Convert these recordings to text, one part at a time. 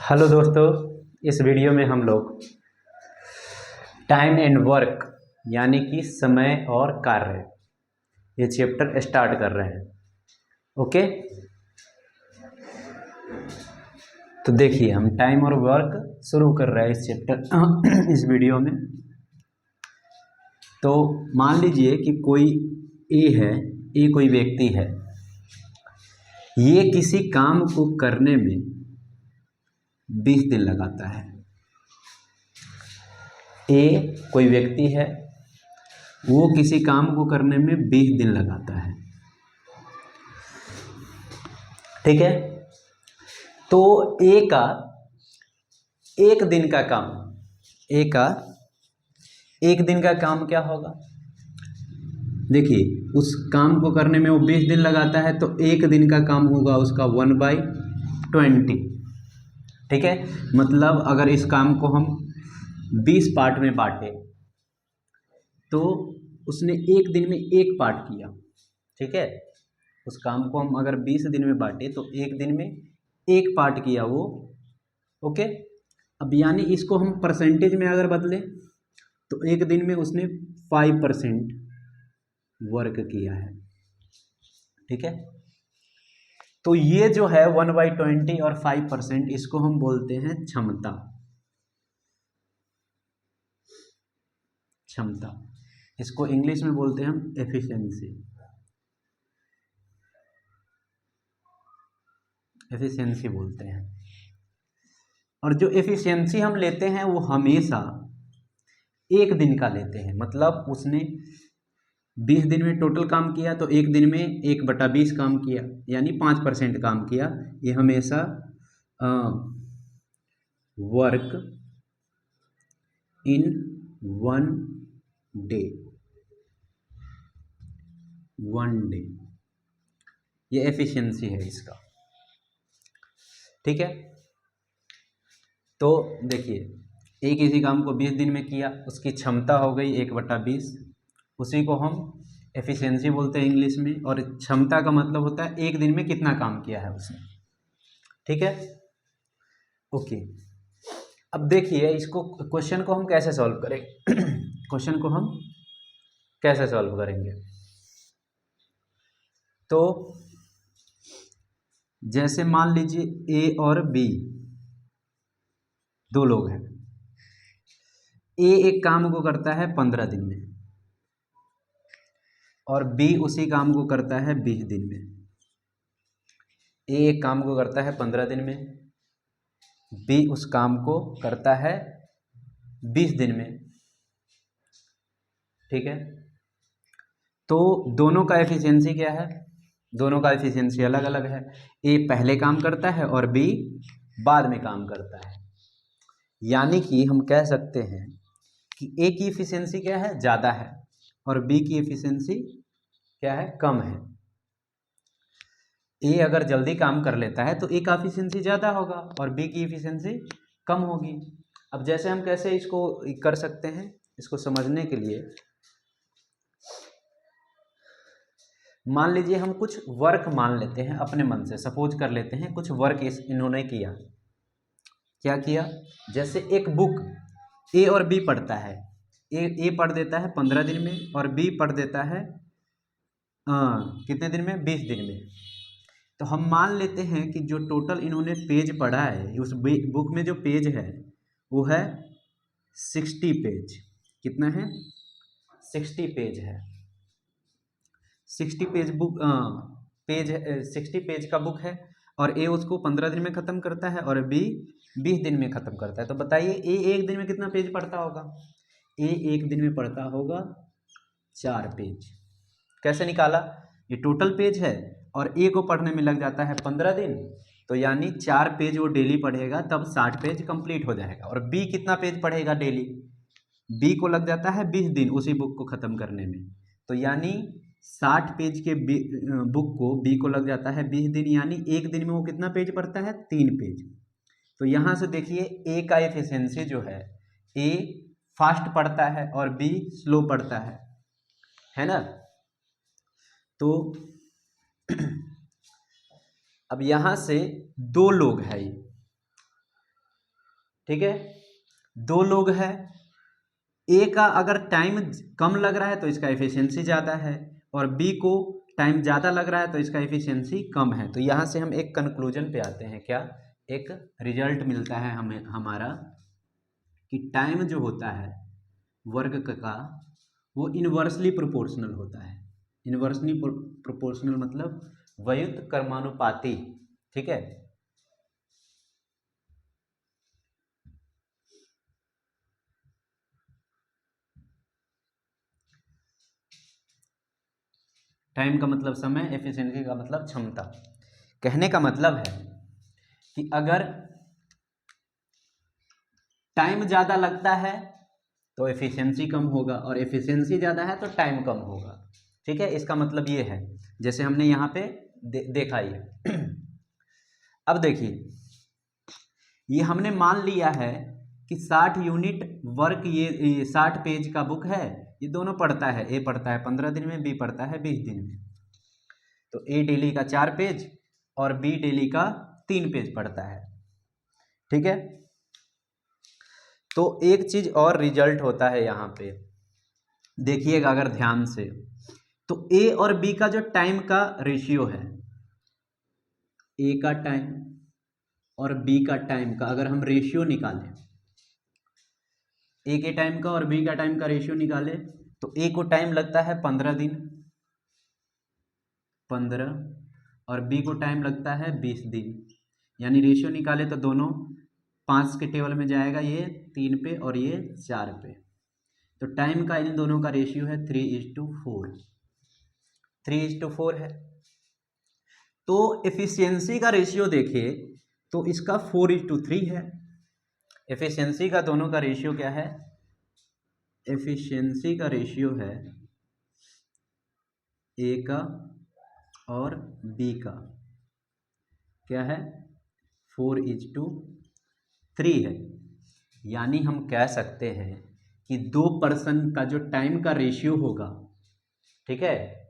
Hello दोस्तों, इस video में हम लोग टाइम एंड वर्क यानी कि समय और कार्य ये चैप्टर स्टार्ट कर रहे हैं। ओके, तो देखिए हम टाइम और वर्क शुरू कर रहे हैं इस चैप्टर इस वीडियो में। तो मान लीजिए कि कोई ए है, ए कोई व्यक्ति है, ये किसी काम को करने में 20 दिन लगाता है। ए कोई व्यक्ति है, वो किसी काम को करने में 20 दिन लगाता है। ठीक है, तो ए का एक दिन का काम, ए का एक दिन का काम क्या होगा? देखिए, उस काम को करने में वो 20 दिन लगाता है, तो एक दिन का काम होगा उसका 1/20। ठीक है, मतलब अगर इस काम को हम 20 पार्ट में बांटे तो उसने एक दिन में एक पार्ट किया। ठीक है, उस काम को हम अगर 20 दिन में बांटे तो एक दिन में एक पार्ट किया वो। ओके, अब यानी इसको हम परसेंटेज में अगर बदलें तो एक दिन में उसने 5% वर्क किया है। ठीक है, तो ये जो है 1/20 और 5%, इसको हम बोलते हैं क्षमता। क्षमता, इसको इंग्लिश में बोलते हैं हम एफिशिएंसी। एफिशिएंसी बोलते हैं। और जो एफिशिएंसी हम लेते हैं वो हमेशा एक दिन का लेते हैं। मतलब उसने 20 दिन में टोटल काम किया तो एक दिन में 1/20 काम किया, यानी 5% काम किया। ये हमेशा वर्क इन 1 डे, 1 डे, ये एफिशिएंसी है इसका। ठीक है, तो देखिए, एक इसी काम को 20 दिन में किया, उसकी क्षमता हो गई 1/20। उसी को हम एफिशिएंसी बोलते हैं इंग्लिश में। और क्षमता का मतलब होता है एक दिन में कितना काम किया है उसने। ठीक है, ओके। अब देखिए इसको, क्वेश्चन को हम कैसे सॉल्व करेंगे क्वेश्चन को हम कैसे सॉल्व करेंगे? तो जैसे मान लीजिए ए और बी दो लोग हैं। ए एक काम को करता है 15 दिन में और बी उसी काम को करता है 20 दिन में। ए एक काम को करता है 15 दिन में, बी उस काम को करता है 20 दिन में। ठीक है, तो दोनों का एफिशिएंसी क्या है? दोनों का एफिशिएंसी अलग अलग है। ए पहले काम करता है और बी बाद में काम करता है। यानी कि हम कह सकते हैं कि ए की एफिशिएंसी क्या है? ज़्यादा है, और बी की एफिशिएंसी क्या है? कम है। ए अगर जल्दी काम कर लेता है तो ए का एफिशिएंसी ज़्यादा होगा और बी की एफिशिएंसी कम होगी। अब जैसे हम कैसे इसको कर सकते हैं, इसको समझने के लिए मान लीजिए हम कुछ वर्क मान लेते हैं अपने मन से। सपोज कर लेते हैं कुछ वर्क इन्होंने किया। क्या किया? जैसे एक बुक ए और बी पढ़ता है। ए पढ़ देता है 15 दिन में और बी पढ़ देता है कितने दिन में? 20 दिन में। तो हम मान लेते हैं कि जो टोटल इन्होंने पेज पढ़ा है उस बुक में, जो पेज है वो है 60 पेज। कितना है? 60 पेज है। 60 पेज बुक, पेज 60 पेज का बुक है और ए उसको 15 दिन में ख़त्म करता है और बी 20 दिन में ख़त्म करता है। तो बताइए ए एक दिन में कितना पेज पढ़ता होगा? ए एक दिन में पढ़ता होगा 4 पेज। कैसे निकाला? ये टोटल पेज है और ए को पढ़ने में लग जाता है 15 दिन, तो यानी 4 पेज वो डेली पढ़ेगा, तब 60 पेज कंप्लीट हो जाएगा। और बी कितना पेज पढ़ेगा डेली? बी को लग जाता है 20 दिन उसी बुक को ख़त्म करने में, तो यानी 60 पेज के बुक को बी को लग जाता है 20 दिन, यानी एक दिन में वो कितना पेज पढ़ता है? 3 पेज। तो यहाँ से देखिए ए का एफिशिएंसी जो है, ए फास्ट पढ़ता है और बी स्लो पढ़ता है ना? तो अब यहाँ से दो लोग हैं, ठीक है, 2 लोग हैं, ए का अगर टाइम कम लग रहा है तो इसका एफिशिएंसी ज़्यादा है, और बी को टाइम ज़्यादा लग रहा है तो इसका एफिशिएंसी कम है। तो यहाँ से हम एक कंक्लूजन पे आते हैं, क्या एक रिजल्ट मिलता है हमें हमारा कि टाइम जो होता है वर्क का वो इन्वर्सली प्रोपोर्शनल होता है। इन्वर्सली प्रोपोर्शनल मतलब व्युत कर्मानुपाती। ठीक है, टाइम का मतलब समय, एफिशिएंसी का मतलब क्षमता। कहने का मतलब है कि अगर टाइम ज़्यादा लगता है तो एफिशिएंसी कम होगा, और एफिशिएंसी ज़्यादा है तो टाइम कम होगा। ठीक है, इसका मतलब ये है, जैसे हमने यहाँ पे देखा ये अब देखिए, ये हमने मान लिया है कि 60 यूनिट वर्क, ये 60 पेज का बुक है, ये दोनों पढ़ता है, ए पढ़ता है 15 दिन में, बी पढ़ता है 20 दिन में। तो ए डेली का 4 पेज और बी डेली का 3 पेज पढ़ता है। ठीक है, तो एक चीज और रिजल्ट होता है यहाँ पे, देखिएगा अगर ध्यान से, तो ए और बी का जो टाइम का रेशियो है, ए का टाइम और बी का टाइम का अगर हम रेशियो निकालें, ए के टाइम का और बी का टाइम का रेशियो निकालें, तो ए को टाइम लगता है 15 दिन, 15, और बी को टाइम लगता है 20 दिन। यानी रेशियो निकाले तो दोनों 5 के टेबल में जाएगा, ये 3 पे और ये 4 पे। तो टाइम का इन दोनों का रेशियो है 3:4, 3:4 है। तो एफिशिएंसी का रेशियो देखिए तो इसका 4:3 है। एफिशिएंसी का दोनों का रेशियो क्या है, एफिशिएंसी का रेशियो है ए का और बी का क्या है, 4:3 है। यानी हम कह सकते हैं कि 2 पर्सन का जो टाइम का रेशियो होगा, ठीक है,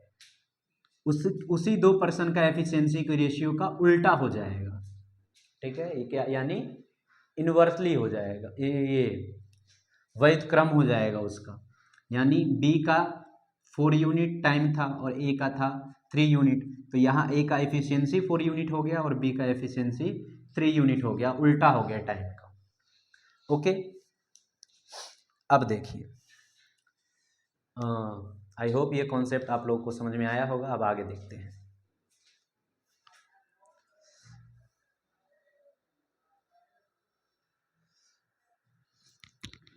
उसी 2 पर्सन का एफिशिएंसी के रेशियो का उल्टा हो जाएगा। ठीक है, ये क्या, यानी इन्वर्सली हो जाएगा, ये वैध क्रम हो जाएगा उसका। यानी बी का 4 यूनिट टाइम था और ए का था 3 यूनिट, तो यहाँ ए का एफिशिएंसी 4 यूनिट हो गया और बी का एफिशिएंसी 3 यूनिट हो गया, उल्टा हो गया टाइम का। ओके, अब देखिए, आई होप ये कॉन्सेप्ट आप लोगों को समझ में आया होगा। अब आगे देखते हैं।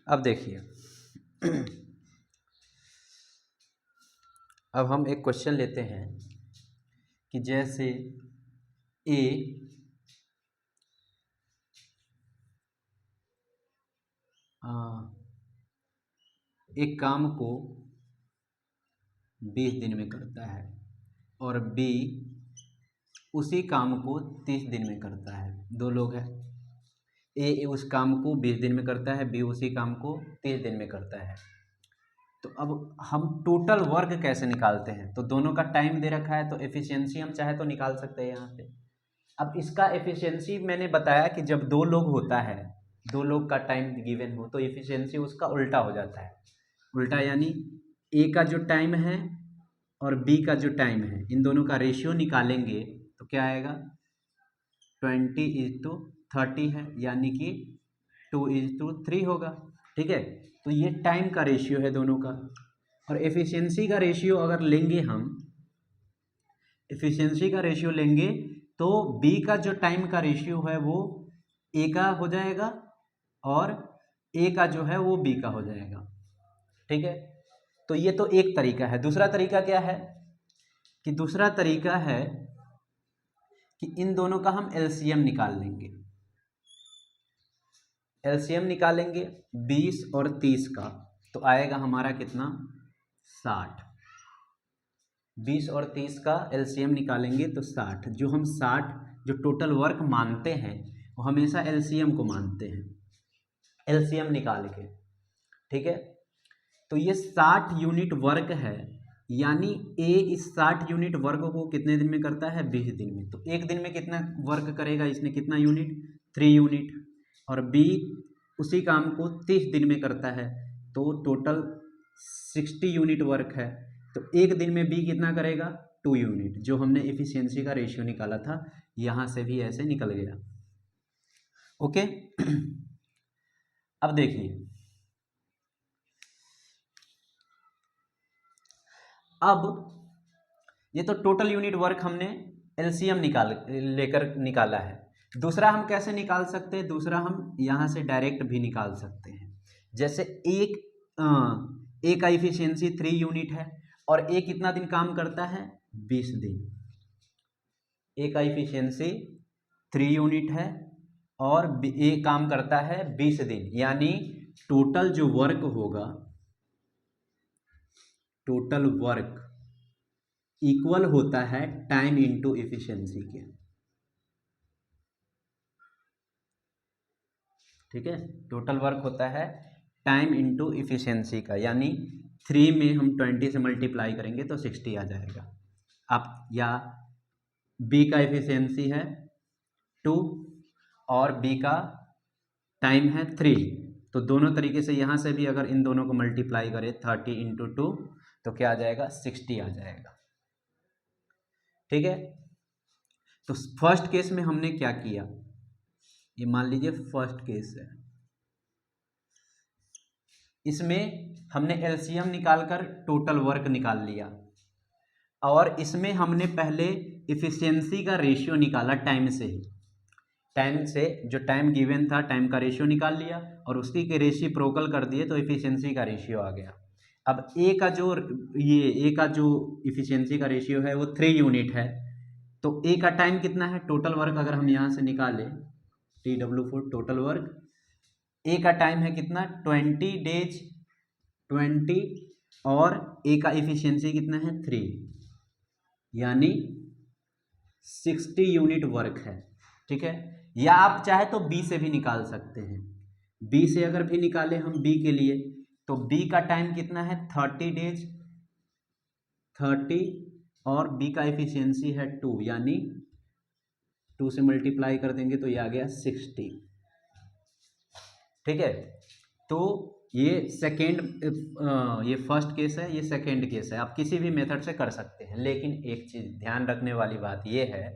अब देखिए अब हम एक क्वेश्चन लेते हैं कि जैसे ए एक काम को 20 दिन में करता है और बी उसी काम को 30 दिन में करता है। 2 लोग हैं, ए उस काम को 20 दिन में करता है, बी उसी काम को 30 दिन में करता है। तो अब हम टोटल वर्क कैसे निकालते हैं, तो दोनों का टाइम दे रखा है तो एफिशिएंसी हम चाहे तो निकाल सकते हैं यहाँ पे। अब इसका एफिशिएंसी मैंने बताया कि जब 2 लोग होता है, 2 लोग का टाइम गिवन हो तो एफिशिएंसी उसका उल्टा हो जाता है। उल्टा यानी ए का जो टाइम है और बी का जो टाइम है, इन दोनों का रेशियो निकालेंगे तो क्या आएगा, 20:30 है, यानी कि 2:3 होगा। ठीक है, तो ये टाइम का रेशियो है दोनों का। और एफिशिएंसी का रेशियो अगर लेंगे हम, एफिशिएंसी का रेशियो लेंगे तो बी का जो टाइम का रेशियो है वो ए का हो जाएगा और ए का जो है वो बी का हो जाएगा। ठीक है, तो ये तो एक तरीका है। दूसरा तरीका क्या है कि दूसरा तरीका है कि इन दोनों का हम एलसीएम निकाल लेंगे। एलसीएम निकालेंगे 20 और 30 का, तो आएगा हमारा कितना, 60। 20 और 30 का एलसीएम निकालेंगे तो 60। जो हम 60 जो टोटल वर्क मानते हैं वो हमेशा एलसीएम को मानते हैं, एलसीएम निकाल के। ठीक है, तो ये 60 यूनिट वर्क है, यानी ए इस 60 यूनिट वर्क को कितने दिन में करता है, 20 दिन में। तो एक दिन में कितना वर्क करेगा इसने, कितना यूनिट, 3 यूनिट। और बी उसी काम को 30 दिन में करता है तो टोटल 60 यूनिट वर्क है, तो एक दिन में बी कितना करेगा 2 यूनिट, जो हमने एफिशिएंसी का रेशियो निकाला था यहाँ से भी ऐसे निकल गया। ओके अब देखिए, अब ये तो टोटल यूनिट वर्क हमने एलसीएम लेकर निकाला है। दूसरा हम कैसे निकाल सकते हैं, दूसरा हम यहाँ से डायरेक्ट भी निकाल सकते हैं। जैसे ए का इफिशियंसी 3 यूनिट है और ए कितना दिन काम करता है 20 दिन। ए का इफिशियंसी 3 यूनिट है और ए काम करता है 20 दिन, यानी टोटल जो वर्क होगा, टोटल वर्क इक्वल होता है टाइम इनटू एफिशिएंसी के। ठीक है, टोटल वर्क होता है टाइम इनटू एफिशिएंसी का, यानी 3 में हम 20 से मल्टीप्लाई करेंगे तो 60 आ जाएगा। अब या बी का एफिशिएंसी है 2 और बी का टाइम है 3, तो दोनों तरीके से यहाँ से भी अगर इन दोनों को मल्टीप्लाई करें 30 इंटू 2 तो क्या आ जाएगा 60 आ जाएगा। ठीक है, तो फर्स्ट केस में हमने क्या किया, ये मान लीजिए फर्स्ट केस है, इसमें हमने एलसीएम निकालकर टोटल वर्क निकाल लिया और इसमें हमने पहले इफिशियंसी का रेशियो निकाला टाइम से ही, टाइम से जो टाइम गिवन था टाइम का रेशियो निकाल लिया और उसकी के रेसिप्रोकल कर दिए तो इफिशियंसी का रेशियो आ गया। अब ए का जो इफिशियंसी का रेशियो है वो 3 यूनिट है, तो ए का टाइम कितना है, टोटल वर्क अगर हम यहाँ से निकालें TW4 टोटल वर्क, ए का टाइम है कितना 20 डेज 20 और ए का इफिशियंसी कितना है 3, यानी 60 यूनिट वर्क है। ठीक है, या आप चाहे तो बी से भी निकाल सकते हैं, बी से अगर भी निकाले हम बी के लिए तो बी का टाइम कितना है 30 डेज 30 और बी का एफिशिएंसी है 2, यानी 2 से मल्टीप्लाई कर देंगे तो ये आ गया 60। ठीक है, तो ये ये फर्स्ट केस है, ये सेकेंड केस है, आप किसी भी मेथड से कर सकते हैं, लेकिन एक चीज़ ध्यान रखने वाली बात ये है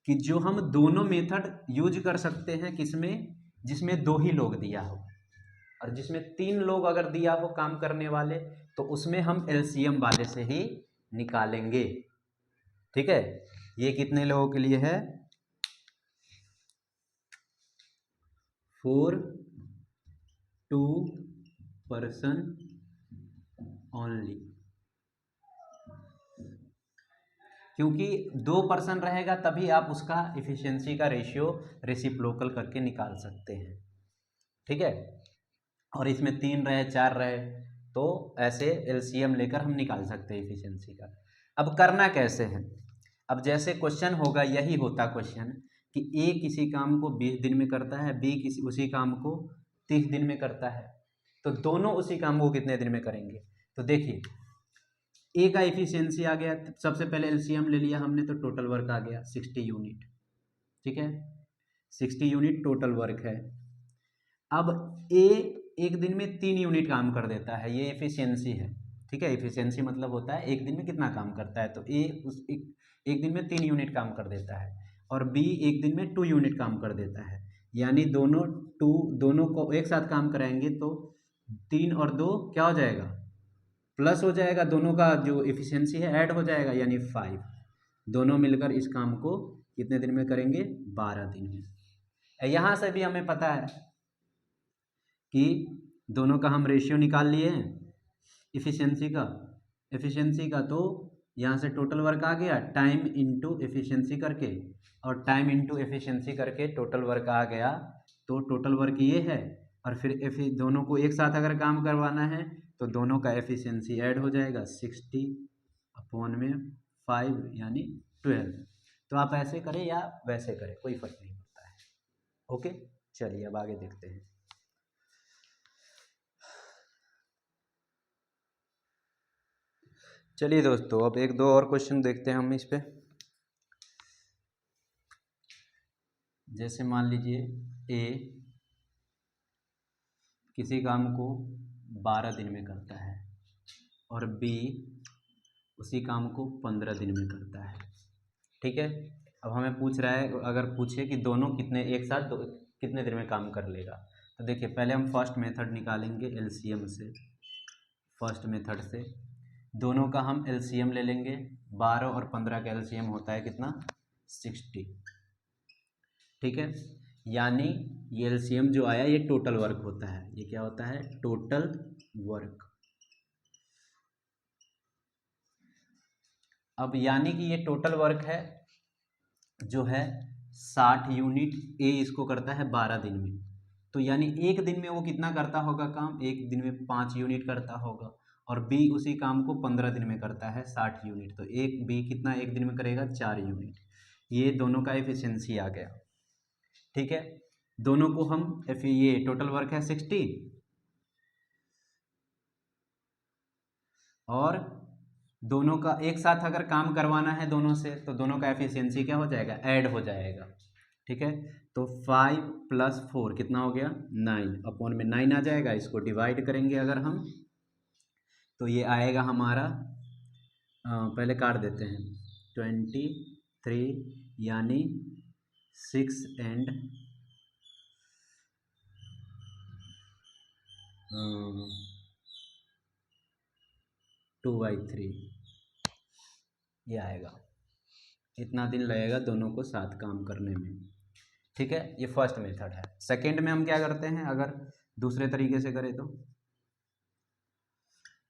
कि जो हम दोनों मेथड यूज कर सकते हैं किसमें, जिसमें 2 ही लोग दिया हो, और जिसमें 3 लोग अगर दिया हो काम करने वाले तो उसमें हम एलसीएम वाले से ही निकालेंगे। ठीक है, ये कितने लोगों के लिए है 4 2 पर्सन ओनली, क्योंकि 2 पर्सन रहेगा तभी आप उसका इफिशियंसी का रेशियो रेसिप्रोकल करके निकाल सकते हैं। ठीक है, और इसमें 3 रहे 4 रहे तो ऐसे एलसीएम लेकर हम निकाल सकते हैं इफिशियंसी का। अब करना कैसे है, अब जैसे क्वेश्चन होगा यही होता क्वेश्चन कि ए किसी काम को 20 दिन में करता है, बी उसी काम को 30 दिन में करता है, तो दोनों उसी काम को कितने दिन में करेंगे। तो देखिए ए का इफिशियंसी आ गया, सबसे पहले एलसीएम ले लिया हमने तो टोटल वर्क आ गया 60 यूनिट। ठीक है, 60 यूनिट टोटल वर्क है। अब ए एक दिन में 3 यूनिट काम कर देता है, ये एफिशिएंसी है। ठीक है, एफिशिएंसी मतलब होता है एक दिन में कितना काम करता है, तो ए एक दिन में 3 यूनिट काम कर देता है और बी एक दिन में 2 यूनिट काम कर देता है, यानी दोनों को एक साथ काम कराएंगे तो 3 और 2 क्या हो जाएगा प्लस हो जाएगा, दोनों का जो एफिशिएंसी है ऐड हो जाएगा, यानी 5। दोनों मिलकर इस काम को कितने दिन में करेंगे 12 दिन में। यहाँ से भी हमें पता है कि दोनों का हम रेशियो निकाल लिए हैं एफिशिएंसी का, तो यहाँ से टोटल वर्क आ गया टाइम इनटू एफिशिएंसी करके, और टाइम इनटू एफिशिएंसी करके टोटल वर्क आ गया, तो टोटल वर्क ये है, और फिर दोनों को एक साथ अगर काम करवाना है तो दोनों का एफिशिएंसी ऐड हो जाएगा 60 अपॉन में 5 यानी 12। तो आप ऐसे करें या वैसे करें कोई फर्क नहीं पड़ता है। ओके, चलिए अब आगे देखते हैं। चलिए दोस्तों, अब 1-2 और क्वेश्चन देखते हैं हम इस पे। जैसे मान लीजिए ए किसी काम को 12 दिन में करता है और बी उसी काम को 15 दिन में करता है। ठीक है, अब हमें पूछ रहा है, अगर पूछे कि दोनों कितने एक साथ कितने दिन में काम कर लेगा, तो देखिए पहले हम फर्स्ट मेथड निकालेंगे एलसीएम से। फर्स्ट मेथड से दोनों का हम एलसीएम ले लेंगे। 12 और 15 का एलसीएम होता है कितना? 60। ठीक है, यानी ये एलसीएम जो आया ये टोटल वर्क होता है। ये क्या होता है? Total work. अब यानी कि ये टोटल वर्क है जो है 60 यूनिट। ए इसको करता है 12 दिन में, तो यानी एक दिन में वो कितना करता होगा काम? एक दिन में 5 यूनिट करता होगा। और बी उसी काम को 15 दिन में करता है 60 यूनिट, तो एक बी कितना एक दिन में करेगा? 4 यूनिट। ये दोनों का एफिशिएंसी आ गया। ठीक है, दोनों को हम ये टोटल वर्क है 60 और दोनों का एक साथ अगर काम करवाना है दोनों से, तो दोनों का एफिशिएंसी क्या हो जाएगा? ऐड हो जाएगा। ठीक है, तो 5 + 4 कितना हो गया? 9। अपॉन में 9 आ जाएगा। इसको डिवाइड करेंगे अगर हम, तो ये आएगा हमारा, पहले काट देते हैं, 23 यानी 6 एंड 2/3 ये आएगा। इतना दिन लगेगा दोनों को साथ काम करने में। ठीक है, ये फर्स्ट मेथड है। सेकेंड में हम क्या करते हैं, अगर दूसरे तरीके से करें तो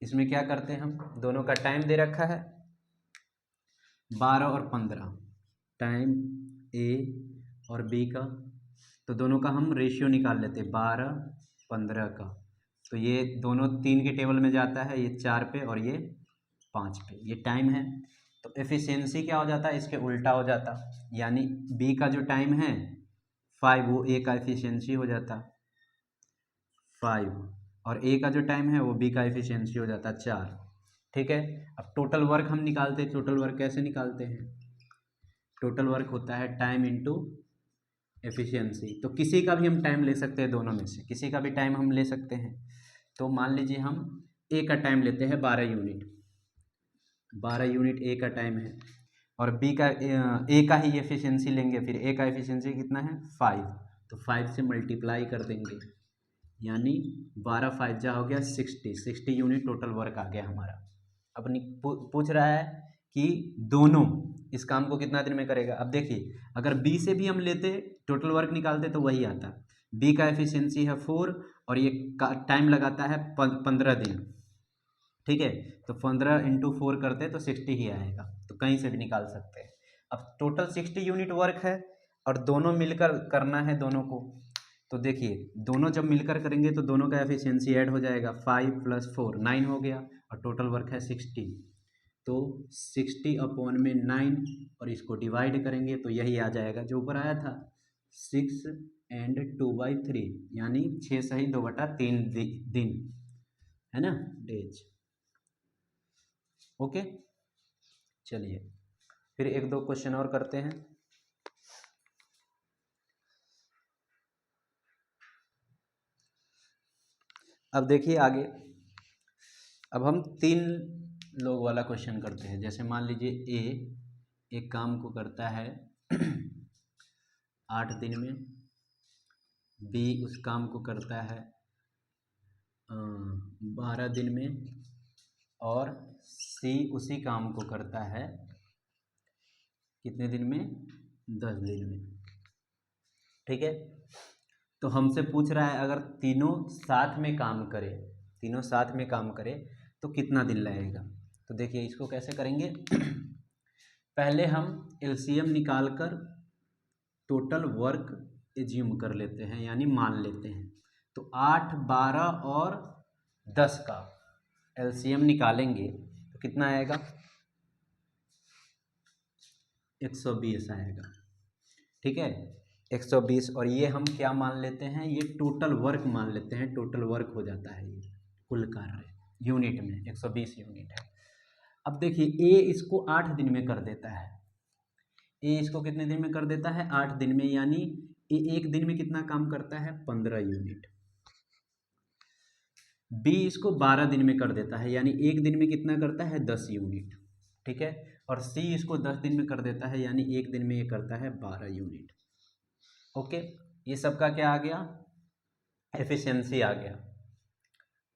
इसमें क्या करते हैं, हम दोनों का टाइम दे रखा है 12 और 15, टाइम ए और बी का, तो दोनों का हम रेशियो निकाल लेते हैं 12-15 का। तो ये दोनों 3 के टेबल में जाता है, ये 4 पे और ये 5 पे। ये टाइम है, तो एफिशिएंसी क्या हो जाता है? इसके उल्टा हो जाता, यानी बी का जो टाइम है 5, वो ए का एफिशिएंसी हो जाता 5, और ए का जो टाइम है वो बी का एफिशिएंसी हो जाता 4। ठीक है, अब टोटल वर्क हम निकालते हैं। टोटल वर्क कैसे निकालते हैं? टोटल वर्क होता है टाइम इनटू एफिशिएंसी। तो किसी का भी हम टाइम ले सकते हैं, दोनों में से किसी का भी टाइम हम ले सकते हैं। तो मान लीजिए हम ए का टाइम लेते हैं 12 यूनिट। 12 यूनिट ए का टाइम है, और बी का ए का ही एफिशिएंसी लेंगे। फिर ए का एफिशिएंसी कितना है? 5, तो 5 से मल्टीप्लाई कर देंगे, यानी 12 5 हो गया 60 यूनिट टोटल वर्क आ गया हमारा। अब पूछ रहा है कि दोनों इस काम को कितना दिन में करेगा। अब देखिए, अगर बी से भी हम लेते टोटल वर्क निकालते तो वही आता। बी का एफिशिएंसी है 4 और ये टाइम लगाता है 15 दिन। ठीक है, तो 15 × 4 करते तो 60 ही आएगा, तो कहीं से भी निकाल सकते हैं। अब टोटल 60 यूनिट वर्क है और दोनों मिलकर करना है दोनों को, तो देखिए दोनों जब मिलकर करेंगे तो दोनों का एफिशिएंसी ऐड हो जाएगा। 5 + 4 9 हो गया, और टोटल वर्क है 60, तो 60 अपॉन में 9, और इसको डिवाइड करेंगे तो यही आ जाएगा जो ऊपर आया था, 6 एंड 2/3, यानी 6 सही 2/3 दिन, है ना, डेज। ओके, चलिए फिर 1-2 क्वेश्चन और करते हैं। अब देखिए आगे, अब हम 3 लोग वाला क्वेश्चन करते हैं। जैसे मान लीजिए ए एक काम को करता है 8 दिन में, बी उस काम को करता है 12 दिन में, और सी उसी काम को करता है कितने दिन में? 10 दिन में। ठीक है, तो हमसे पूछ रहा है अगर तीनों साथ में काम करें, तीनों साथ में काम करें तो कितना दिन लगेगा। तो देखिए इसको कैसे करेंगे पहले हम एलसीएम निकाल कर टोटल वर्क एज्यूम कर लेते हैं, यानी मान लेते हैं। तो 8, 12 और 10 का एलसीएम निकालेंगे तो कितना आएगा? 120 आएगा। ठीक है, 120, और ये हम क्या मान लेते हैं? ये टोटल वर्क मान लेते हैं। टोटल वर्क हो जाता है ये कुल कार्य यूनिट में 120 यूनिट है। अब देखिए ए इसको 8 दिन में कर देता है। ए इसको कितने दिन में कर देता है? 8 दिन में, यानी ए एक दिन में कितना काम करता है? 15 यूनिट। बी इसको 12 दिन में कर देता है, यानी एक दिन में कितना करता है 10 यूनिट, ठीक है। और सी इसको 10 दिन में कर देता है, यानी एक दिन में ये करता है 12 यूनिट। ओके, ये सबका क्या आ गया, एफिशिएंसी आ गया।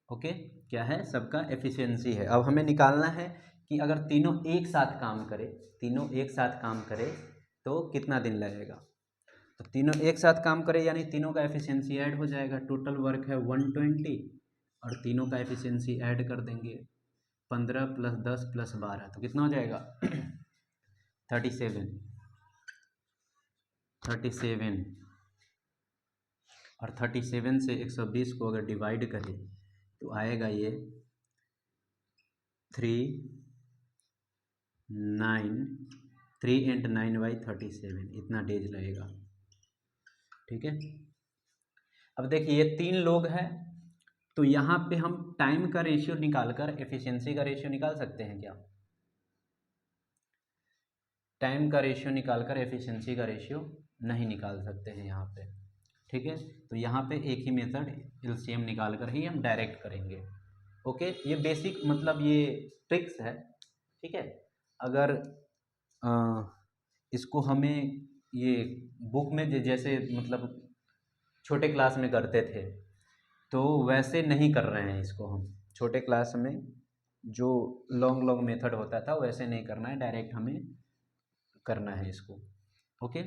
ओके, क्या है, सबका एफिशिएंसी है। अब हमें निकालना है कि अगर तीनों एक साथ काम करे, तीनों एक साथ काम करे तो कितना दिन लगेगा। तो तीनों एक साथ काम करे यानी तीनों का एफिशिएंसी ऐड हो जाएगा। टोटल वर्क है 120 और तीनों का एफिशिएंसी ऐड कर देंगे, 15 + 10 + 12 तो कितना हो जाएगा 37 और 37 से 120 को अगर डिवाइड करें तो आएगा ये 3 × 9 / 37 इतना डेज लगेगा, ठीक है। अब देखिए ये 3 लोग हैं, तो यहाँ पे हम टाइम का रेशियो निकालकर एफिशिएंसी का रेशियो निकाल सकते हैं क्या। टाइम का रेशियो निकालकर एफिशिएंसी का रेशियो नहीं निकाल सकते हैं यहाँ पे, ठीक है। तो यहाँ पे एक ही मेथड एलसीएम निकाल कर ही हम डायरेक्ट करेंगे। ओके, ये बेसिक मतलब ये ट्रिक्स है, ठीक है। अगर इसको हमें ये बुक में जैसे मतलब छोटे क्लास में करते थे तो वैसे नहीं कर रहे हैं इसको हम। छोटे क्लास में जो लॉन्ग मेथड होता था वैसे नहीं करना है, डायरेक्ट हमें करना है इसको। ओके,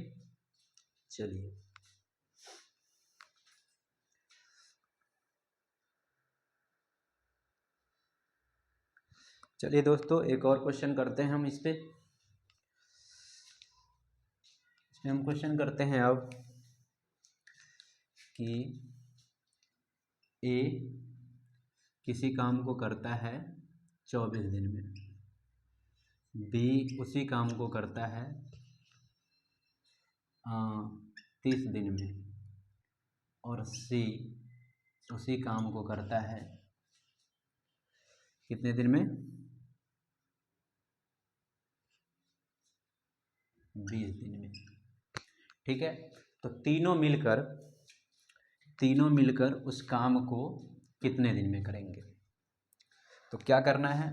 चलिए चलिए दोस्तों एक और क्वेश्चन करते हैं हम इस पे हम क्वेश्चन करते हैं अब कि ए किसी काम को करता है 24 दिन में, बी उसी काम को करता है 30 दिन में और सी उसी काम को करता है कितने दिन में 20 दिन में, ठीक है। तो तीनों मिलकर उस काम को कितने दिन में करेंगे। तो क्या करना है,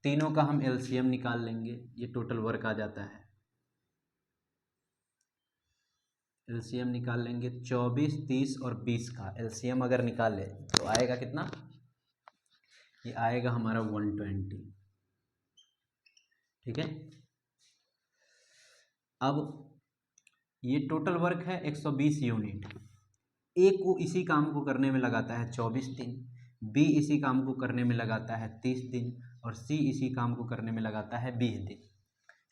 तीनों का हम एलसीएम निकाल लेंगे, ये टोटल वर्क आ जाता है। एलसीएम निकाल लेंगे 24, 30 और 20 का एलसीएम अगर निकाले तो आएगा कितना, ये आएगा हमारा 120, ठीक है। अब ये टोटल वर्क है 120 यूनिट। ए को इसी काम को करने में लगाता है 24 दिन, बी इसी काम को करने में लगाता है 30 दिन और सी इसी काम को करने में लगाता है 20 दिन।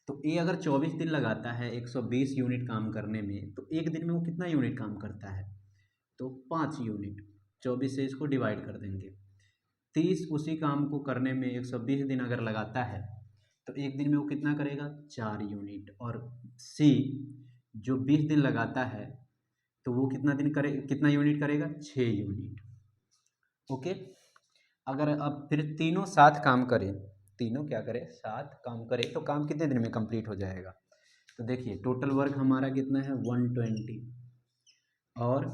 तो ए अगर 24 दिन लगाता है 120 यूनिट काम करने में, तो एक दिन में वो कितना यूनिट काम करता है, तो 5 यूनिट। 24 से इसको डिवाइड कर देंगे। 30 उसी काम को करने में 120 दिन अगर लगाता है तो एक दिन में वो कितना करेगा 4 यूनिट। और सी जो 20 दिन लगाता है तो वो कितना यूनिट करेगा 6 यूनिट। ओके, अगर अब फिर तीनों साथ काम करें, तीनों क्या करें साथ काम करें तो काम कितने दिन में कंप्लीट हो जाएगा। तो देखिए टोटल वर्क हमारा कितना है 120 और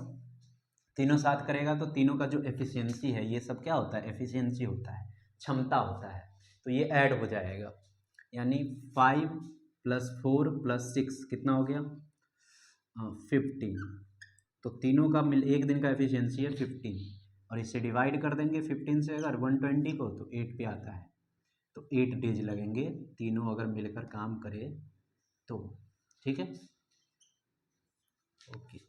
तीनों साथ करेगा तो तीनों का जो एफिशिएंसी है, ये सब क्या होता है एफिशिएंसी होता है, क्षमता होता है, तो ये ऐड हो जाएगा। यानी 5 + 4 + 6 कितना हो गया 15। तो तीनों का एक दिन का एफिशिएंसी है 15 और इसे डिवाइड कर देंगे 15 से अगर 120 को तो 8 पे आता है, तो 8 डेज लगेंगे तीनों अगर मिलकर काम करे तो, ठीक है। ओके।